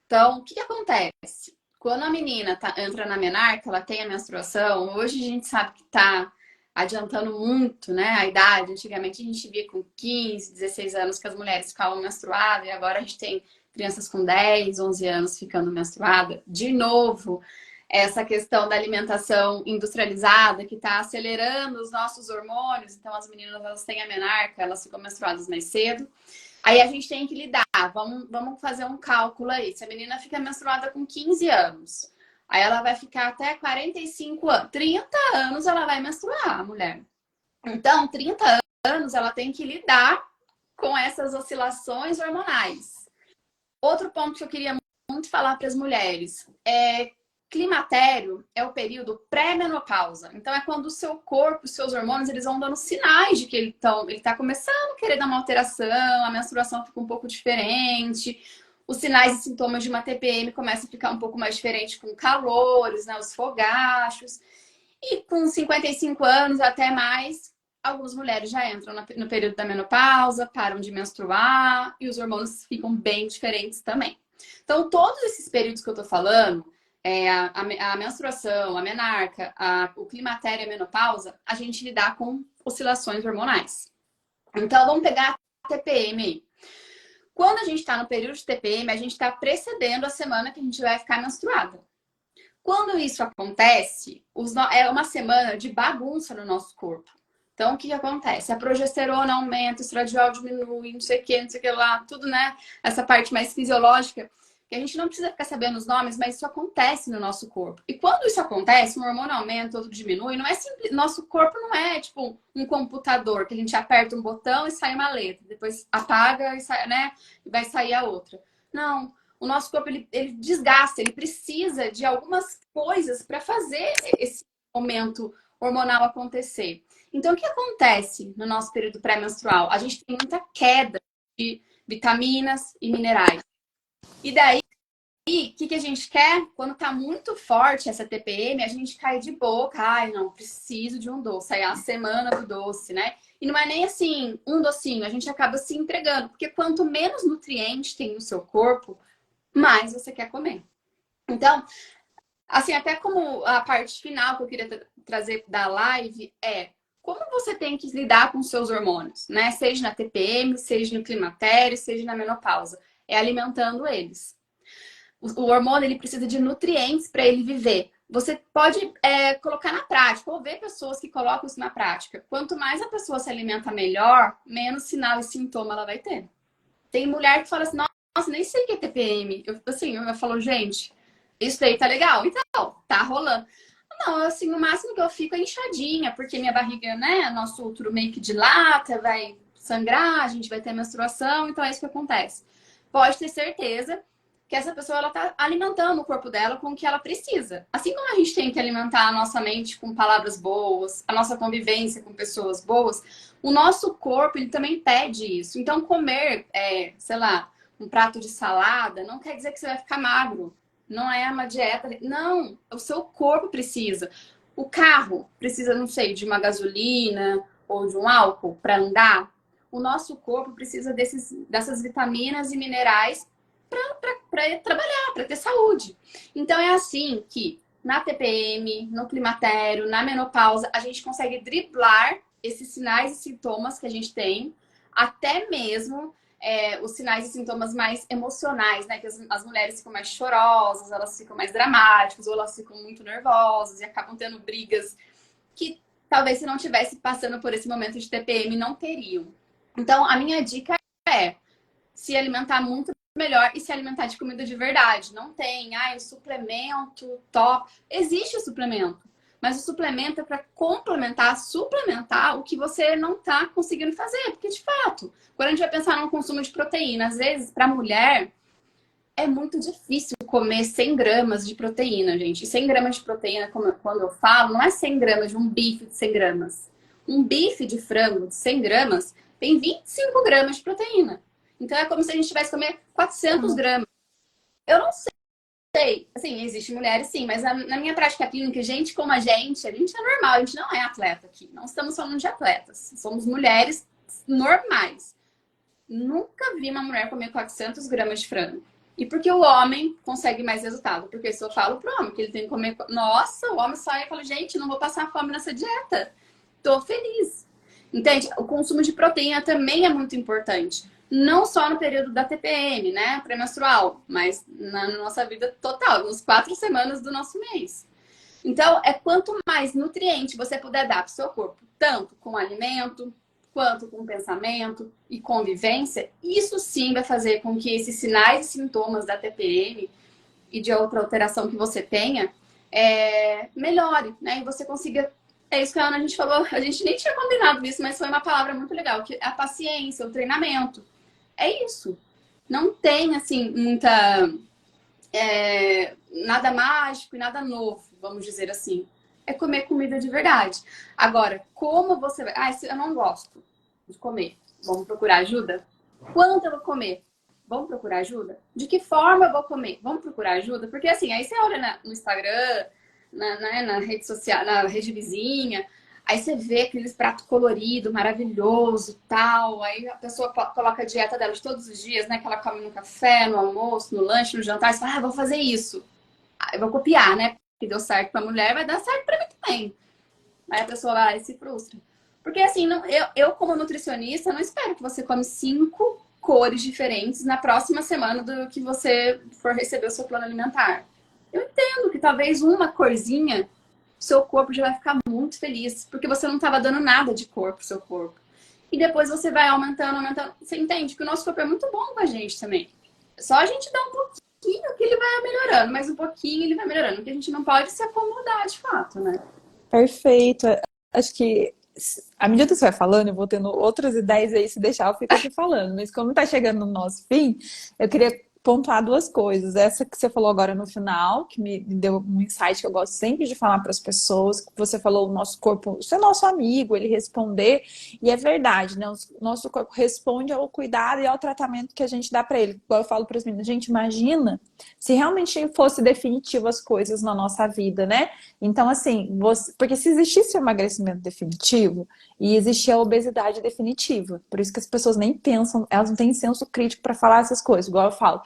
Então, o que acontece? Quando a menina entra na menarca, ela tem a menstruação. Hoje a gente sabe que está adiantando muito, né? A idade. Antigamente a gente via com 15, 16 anos que as mulheres ficavam menstruadas, e agora a gente tem crianças com 10, 11 anos ficando menstruada. De novo, essa questão da alimentação industrializada que está acelerando os nossos hormônios. Então, as meninas elas têm a menarca, elas ficam menstruadas mais cedo. Aí a gente tem que lidar. Vamos fazer um cálculo aí. Se a menina fica menstruada com 15 anos, aí ela vai ficar até 45 anos. 30 anos ela vai menstruar, a mulher. Então, 30 anos ela tem que lidar com essas oscilações hormonais. Outro ponto que eu queria muito falar para as mulheres é climatério é o período pré-menopausa. Então é quando o seu corpo, os seus hormônios, eles vão dando sinais de que ele tá começando a querer dar uma alteração, a menstruação fica um pouco diferente, os sinais e sintomas de uma TPM começam a ficar um pouco mais diferentes com calores, né, os fogachos. E com 55 anos até mais, algumas mulheres já entram no período da menopausa, param de menstruar e os hormônios ficam bem diferentes também. Então, todos esses períodos que eu tô falando, a menstruação, a menarca, o climatério e a menopausa, a gente lidar com oscilações hormonais. Então, vamos pegar a TPM aí. Quando a gente está no período de TPM, a gente está precedendo a semana que a gente vai ficar menstruada. Quando isso acontece, é uma semana de bagunça no nosso corpo. Então, o que acontece? A progesterona aumenta, o estradiol diminui, não sei o que lá, tudo, né? Essa parte mais fisiológica, que a gente não precisa ficar sabendo os nomes, mas isso acontece no nosso corpo. E quando isso acontece, um hormônio aumenta, outro diminui, não é simples. Nosso corpo não é tipo um computador, que a gente aperta um botão e sai uma letra, depois apaga e sai, né? E vai sair a outra. Não. O nosso corpo, ele desgasta, ele precisa de algumas coisas para fazer esse aumento hormonal acontecer. Então, o que acontece no nosso período pré-menstrual? A gente tem muita queda de vitaminas e minerais. E daí, o que a gente quer? Quando tá muito forte essa TPM, a gente cai de boca. Ai, não, preciso de um doce. Aí é a semana do doce, né? E não é nem assim, um docinho, a gente acaba se entregando, porque quanto menos nutriente tem no seu corpo, mais você quer comer. Então, assim, até como a parte final que eu queria trazer da live é como você tem que lidar com os seus hormônios, né? Seja na TPM, seja no climatério, seja na menopausa. É alimentando eles. O hormônio ele precisa de nutrientes para ele viver. Você pode colocar na prática ou ver pessoas que colocam isso na prática. Quanto mais a pessoa se alimenta melhor, menos sinal e sintoma ela vai ter. Tem mulher que fala assim, nossa, nem sei o que é TPM. Eu falo, gente, isso aí tá legal. Então, tá rolando. Não, assim, o máximo que eu fico é inchadinha, porque minha barriga, né, nosso útero meio que dilata, vai sangrar, a gente vai ter menstruação, então é isso que acontece. Pode ter certeza que essa pessoa ela tá alimentando o corpo dela com o que ela precisa. Assim como a gente tem que alimentar a nossa mente com palavras boas, a nossa convivência com pessoas boas, o nosso corpo ele também pede isso. Então comer, sei lá, um prato de salada não quer dizer que você vai ficar magro. Não é uma dieta. Não, o seu corpo precisa. O carro precisa, não sei, de uma gasolina ou de um álcool para andar. O nosso corpo precisa dessas vitaminas e minerais para trabalhar, para ter saúde. Então é assim que na TPM, no climatério, na menopausa, a gente consegue driblar esses sinais e sintomas que a gente tem, até mesmo os sinais e sintomas mais emocionais, né? Que as mulheres ficam mais chorosas, elas ficam mais dramáticas, ou elas ficam muito nervosas e acabam tendo brigas que talvez se não tivesse passando por esse momento de TPM não teriam. Então, a minha dica é se alimentar muito melhor e se alimentar de comida de verdade. Não tem, o suplemento top. Existe o suplemento, mas o suplemento é para complementar, suplementar o que você não está conseguindo fazer. Porque, de fato, quando a gente vai pensar no consumo de proteína, às vezes, para mulher, é muito difícil comer 100 gramas de proteína, gente. 100 gramas de proteína, quando eu falo, não é 100 gramas de um bife de 100 gramas. Um bife de frango de 100 gramas tem 25 gramas de proteína. Então, é como se a gente tivesse que comer 400 gramas. Eu não sei. Assim, existem mulheres, sim. Mas na minha prática clínica, gente como a gente é normal. A gente não é atleta aqui. Não estamos falando de atletas. Somos mulheres normais. Nunca vi uma mulher comer 400 gramas de frango. E porque o homem consegue mais resultado? Porque se eu falo pro homem que ele tem que comer... Nossa, o homem sai e fala, gente, não vou passar fome nessa dieta. Tô feliz. Entende? O consumo de proteína também é muito importante. Não só no período da TPM, né? Pré-menstrual, mas na nossa vida total, nas 4 semanas do nosso mês. Então, quanto mais nutriente você puder dar para o seu corpo, tanto com alimento, quanto com pensamento e convivência, isso sim vai fazer com que esses sinais e sintomas da TPM e de outra alteração que você tenha melhore, né? E você consiga. É isso que a gente falou, a gente nem tinha combinado isso, mas foi uma palavra muito legal, que é a paciência, o treinamento. É isso. Não tem, assim, nada mágico e nada novo, vamos dizer assim. É comer comida de verdade. Agora, como você vai... eu não gosto de comer. Vamos procurar ajuda? Quanto eu vou comer? Vamos procurar ajuda? De que forma eu vou comer? Vamos procurar ajuda? Porque, assim, aí você olha no Instagram, na rede social, na rede vizinha... Aí você vê aqueles pratos coloridos, maravilhoso, tal. Aí a pessoa coloca a dieta dela de todos os dias, né? Que ela come no café, no almoço, no lanche, no jantar. E você fala, vou fazer isso. Eu vou copiar, né? Que deu certo pra mulher, vai dar certo pra mim também. Aí a pessoa vai lá e se frustra. Porque assim, eu como nutricionista, não espero que você come 5 cores diferentes na próxima semana do que você for receber o seu plano alimentar. Eu entendo que talvez uma corzinha seu corpo já vai ficar muito feliz, porque você não estava dando nada de cor pro seu corpo. E depois você vai aumentando, aumentando. Você entende que o nosso corpo é muito bom com a gente também. Só a gente dá um pouquinho que ele vai melhorando, mas um pouquinho ele vai melhorando, porque a gente não pode se acomodar de fato, né? Perfeito. Acho que à medida que você vai falando, eu vou tendo outras ideias aí, se deixar, eu fico aqui falando. Mas como tá chegando no nosso fim, eu queria pontuar duas coisas. Essa que você falou agora no final, que me deu um insight que eu gosto sempre de falar para as pessoas, que você falou, o nosso corpo, você é nosso amigo, ele responder, e é verdade, né? O nosso corpo responde ao cuidado e ao tratamento que a gente dá para ele. Igual eu falo para as meninas, gente, imagina se realmente fosse definitivo as coisas na nossa vida, né? Então, assim, porque se existisse o emagrecimento definitivo, e existe a obesidade definitiva. Por isso que as pessoas nem pensam, elas não têm senso crítico para falar essas coisas. Igual eu falo,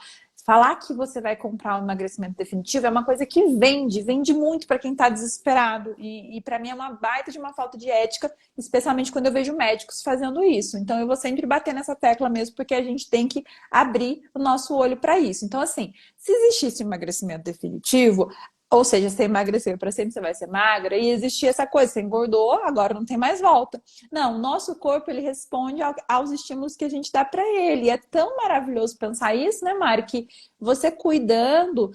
falar que você vai comprar um emagrecimento definitivo é uma coisa que vende muito para quem está desesperado. E para mim é uma baita de uma falta de ética, especialmente quando eu vejo médicos fazendo isso. Então eu vou sempre bater nessa tecla mesmo, porque a gente tem que abrir o nosso olho para isso. Então, assim, se existisse emagrecimento definitivo, ou seja, você emagreceu para sempre, você vai ser magra, e existia essa coisa, você engordou, agora não tem mais volta. Não, o nosso corpo, ele responde aos estímulos que a gente dá para ele. E é tão maravilhoso pensar isso, né, Mari? Que você cuidando...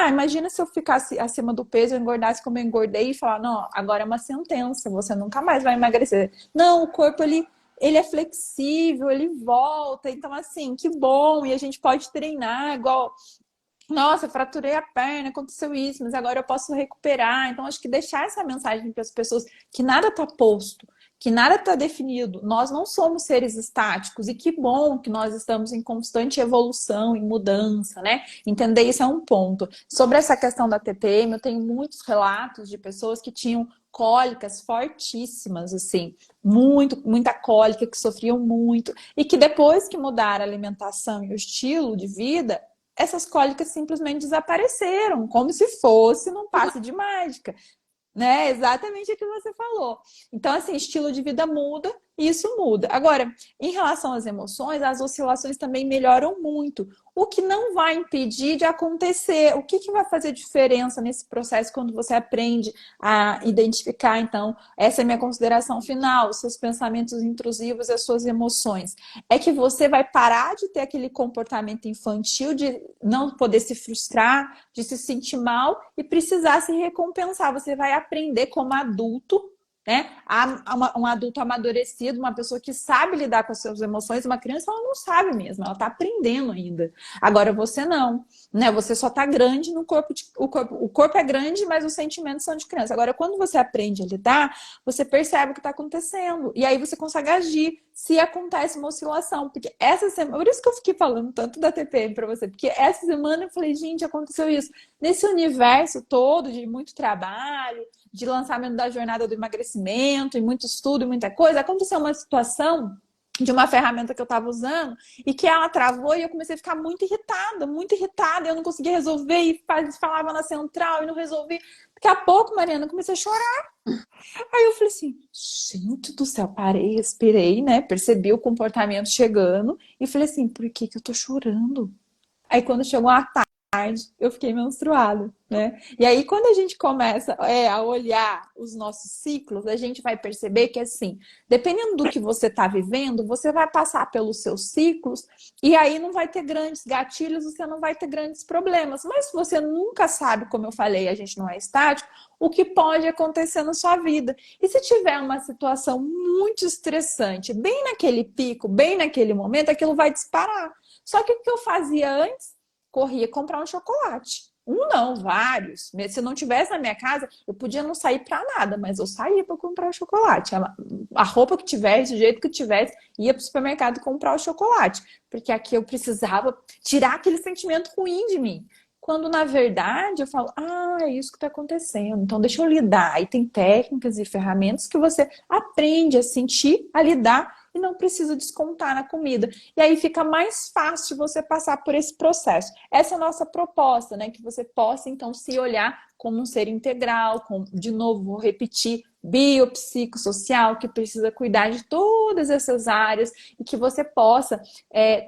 imagina se eu ficasse acima do peso, eu engordasse como eu engordei e falar, não, agora é uma sentença, você nunca mais vai emagrecer. Não, o corpo, ele é flexível, ele volta. Então, assim, que bom. E a gente pode treinar, igual... Nossa, eu fraturei a perna, aconteceu isso, mas agora eu posso recuperar. Então, acho que deixar essa mensagem para as pessoas que nada está posto, que nada está definido. Nós não somos seres estáticos e que bom que nós estamos em constante evolução, em mudança, né? Entender isso é um ponto. Sobre essa questão da TPM, eu tenho muitos relatos de pessoas que tinham cólicas fortíssimas, assim, muita cólica, que sofriam muito, e que depois que mudaram a alimentação e o estilo de vida, essas cólicas simplesmente desapareceram, como se fosse num passe de mágica, né? Exatamente o que você falou. Então, assim, estilo de vida muda e isso muda. Agora, em relação às emoções, as oscilações também melhoram muito. O que não vai impedir de acontecer? O que vai fazer diferença nesse processo quando você aprende a identificar, então, essa é a minha consideração final, os seus pensamentos intrusivos e as suas emoções? É que você vai parar de ter aquele comportamento infantil de não poder se frustrar, de se sentir mal e precisar se recompensar. Você vai aprender como adulto, né? Um adulto amadurecido, uma pessoa que sabe lidar com as suas emoções. Uma criança, ela não sabe mesmo, ela está aprendendo ainda. Agora você não, né? Você só está grande no corpo, o corpo é grande, mas os sentimentos são de criança. Agora, quando você aprende a lidar, você percebe o que está acontecendo e aí você consegue agir se acontece uma oscilação. Porque essa semana, por isso que eu fiquei falando tanto da TPM para você, porque essa semana eu falei, gente, aconteceu isso. Nesse universo todo de muito trabalho, de lançamento da jornada do emagrecimento, e muito estudo, e muita coisa, aconteceu uma situação de uma ferramenta que eu estava usando e que ela travou e eu comecei a ficar muito irritada, eu não conseguia resolver e falava na central e não resolvi. Daqui a pouco, Mariana, eu comecei a chorar. Aí eu falei assim, gente do céu, parei, respirei, né? Percebi o comportamento chegando e falei assim, por que eu tô chorando? Aí quando chegou a tarde, eu fiquei menstruada, né? E aí, quando a gente começa a olhar os nossos ciclos, a gente vai perceber que, assim, dependendo do que você está vivendo, você vai passar pelos seus ciclos e aí não vai ter grandes gatilhos, você não vai ter grandes problemas. Mas se você nunca sabe, como eu falei, a gente não é estático, o que pode acontecer na sua vida. E se tiver uma situação muito estressante, bem naquele pico, bem naquele momento, aquilo vai disparar. Só que o que eu fazia antes? Corria comprar um chocolate. Um não, vários. Se não tivesse na minha casa, eu podia não sair para nada, mas eu saía para comprar o chocolate. A roupa que tivesse, do jeito que tivesse, ia para o supermercado comprar o chocolate. Porque aqui eu precisava tirar aquele sentimento ruim de mim. Quando, na verdade, eu falo, é isso que está acontecendo. Então, deixa eu lidar. Aí tem técnicas e ferramentas que você aprende a sentir, a lidar e não precisa descontar na comida. E aí fica mais fácil você passar por esse processo. Essa é a nossa proposta, né? Que você possa, então, se olhar como um ser integral, de novo, vou repetir, biopsicossocial, que precisa cuidar de todas essas áreas e que você possa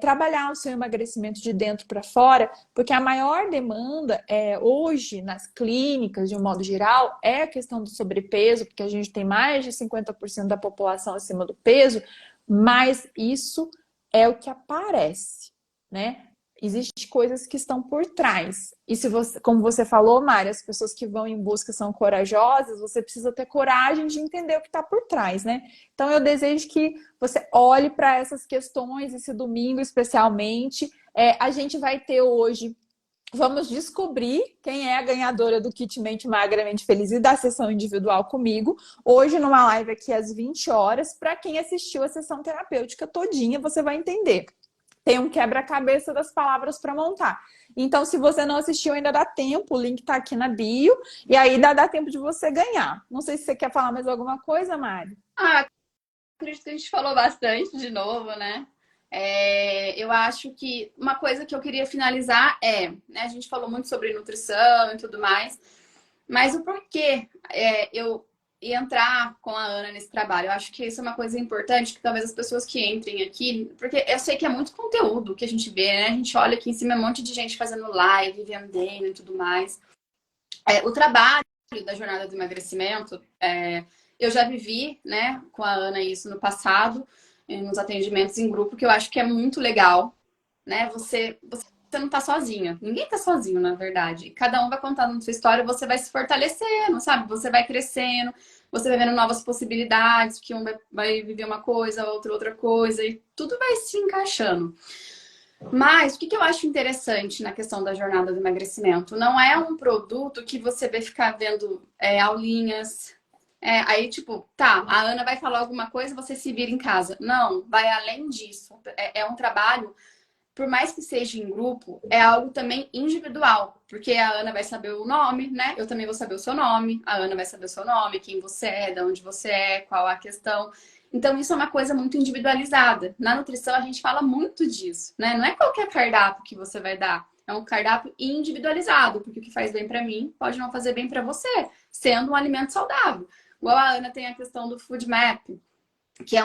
trabalhar o seu emagrecimento de dentro para fora, porque a maior demanda hoje nas clínicas, de um modo geral, é a questão do sobrepeso, porque a gente tem mais de 50% da população acima do peso, mas isso é o que aparece, né? Existem coisas que estão por trás. E se você, como você falou, Mari, as pessoas que vão em busca são corajosas, você precisa ter coragem de entender o que está por trás, né? Então eu desejo que você olhe para essas questões esse domingo especialmente, A gente vai ter hoje, vamos descobrir quem é a ganhadora do Kit Mente Magramente Feliz e da sessão individual comigo. Hoje, numa live aqui às 20 horas. Para quem assistiu a sessão terapêutica todinha, você vai entender. Tem um quebra-cabeça das palavras para montar. Então, se você não assistiu, ainda dá tempo. O link está aqui na bio. E aí dá tempo de você ganhar. Não sei se você quer falar mais alguma coisa, Mari. Acredito que a gente falou bastante de novo, né? Eu acho que uma coisa que eu queria finalizar né, a gente falou muito sobre nutrição e tudo mais, mas o porquê eu entrar com a Ana nesse trabalho. Eu acho que isso é uma coisa importante, que talvez as pessoas que entrem aqui, porque eu sei que é muito conteúdo que a gente vê, né? A gente olha aqui em cima, um monte de gente fazendo live, vendendo e tudo mais. O trabalho da jornada do emagrecimento, eu já vivi, né, com a Ana isso no passado, nos atendimentos em grupo, que eu acho que é muito legal, né? Você não tá sozinha. Ninguém tá sozinho, na verdade. Cada um vai contando sua história, você vai se fortalecendo, sabe? Você vai crescendo, você vai vendo novas possibilidades, que um vai viver uma coisa, outro outra coisa, e tudo vai se encaixando. Mas o que eu acho interessante na questão da jornada do emagrecimento? Não é um produto que você vai ficar vendo aulinhas. Aí, tipo, tá, a Ana vai falar alguma coisa, você se vira em casa. Não, vai além disso. É um trabalho, por mais que seja em grupo, é algo também individual. Porque a Ana vai saber o nome, né? Eu também vou saber o seu nome. A Ana vai saber o seu nome, quem você é, de onde você é, qual a questão. Então, isso é uma coisa muito individualizada. Na nutrição, a gente fala muito disso, né? Não é qualquer cardápio que você vai dar. É um cardápio individualizado, porque o que faz bem para mim pode não fazer bem para você, sendo um alimento saudável. Igual a Ana tem a questão do Food Map, que é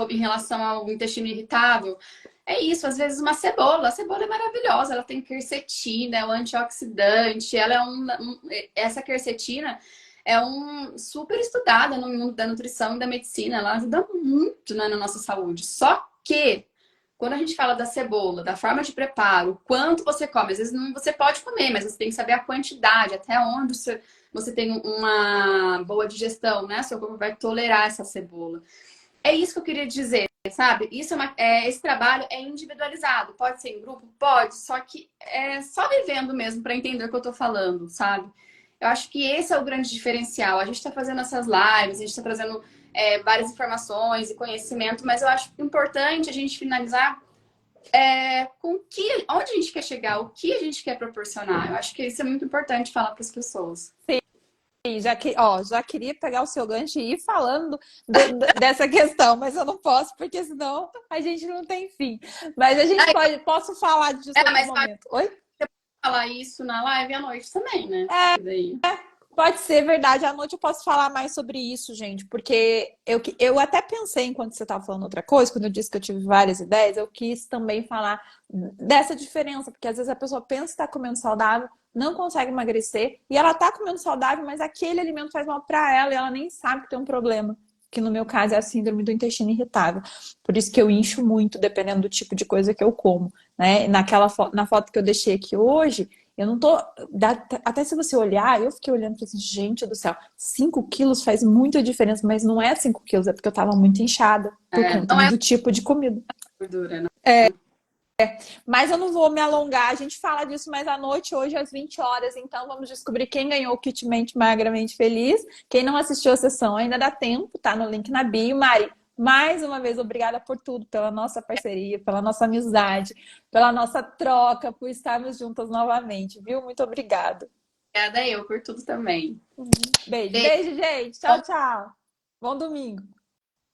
em relação ao intestino irritável. É isso, às vezes uma cebola. A cebola é maravilhosa, ela tem quercetina, é um antioxidante, ela essa quercetina é super estudada no mundo da nutrição e da medicina, ela ajuda muito, né, na nossa saúde. Só que quando a gente fala da cebola, da forma de preparo, quanto você come, às vezes não, você pode comer, mas você tem que saber a quantidade, até onde você tem uma boa digestão, né? Seu corpo vai tolerar essa cebola. É isso que eu queria dizer, sabe? Isso esse trabalho é individualizado. Pode ser em grupo? Pode, só que é só vivendo mesmo para entender o que eu tô falando, sabe? Eu acho que esse é o grande diferencial. A gente está fazendo essas lives, a gente está trazendo várias informações e conhecimento, mas eu acho importante a gente finalizar onde a gente quer chegar, o que a gente quer proporcionar. Eu acho que isso é muito importante falar para as pessoas. Sim, já queria pegar o seu gancho e ir falando dessa questão, mas eu não posso, porque senão a gente não tem fim. Mas a gente posso falar disso em algum momento. Oi? Falar isso na live à noite também, né? Pode ser verdade. À noite eu posso falar mais sobre isso, gente, porque eu até pensei, enquanto você estava falando outra coisa, quando eu disse que eu tive várias ideias, eu quis também falar dessa diferença, porque às vezes a pessoa pensa que está comendo saudável, não consegue emagrecer, e ela está comendo saudável, mas aquele alimento faz mal para ela e ela nem sabe que tem um problema, que no meu caso é a síndrome do intestino irritável. Por isso que eu incho muito, dependendo do tipo de coisa que eu como, né? Na foto que eu deixei aqui hoje, eu não tô. Até se você olhar, eu fiquei olhando e falei assim, gente do céu, 5 quilos faz muita diferença, mas não é 5 quilos, é porque eu tava muito inchada por conta do tipo de comida. Gordura, né? Mas eu não vou me alongar, a gente fala disso mais à noite, hoje às 20 horas, então vamos descobrir quem ganhou o Kit Mente Magramente Feliz. Quem não assistiu a sessão ainda dá tempo, tá no link na bio. Mari, mais uma vez, obrigada por tudo, pela nossa parceria, pela nossa amizade, pela nossa troca, por estarmos juntas novamente, viu? Muito obrigada. Obrigada eu por tudo também. Beijo, gente. Tchau, tchau. Bom domingo.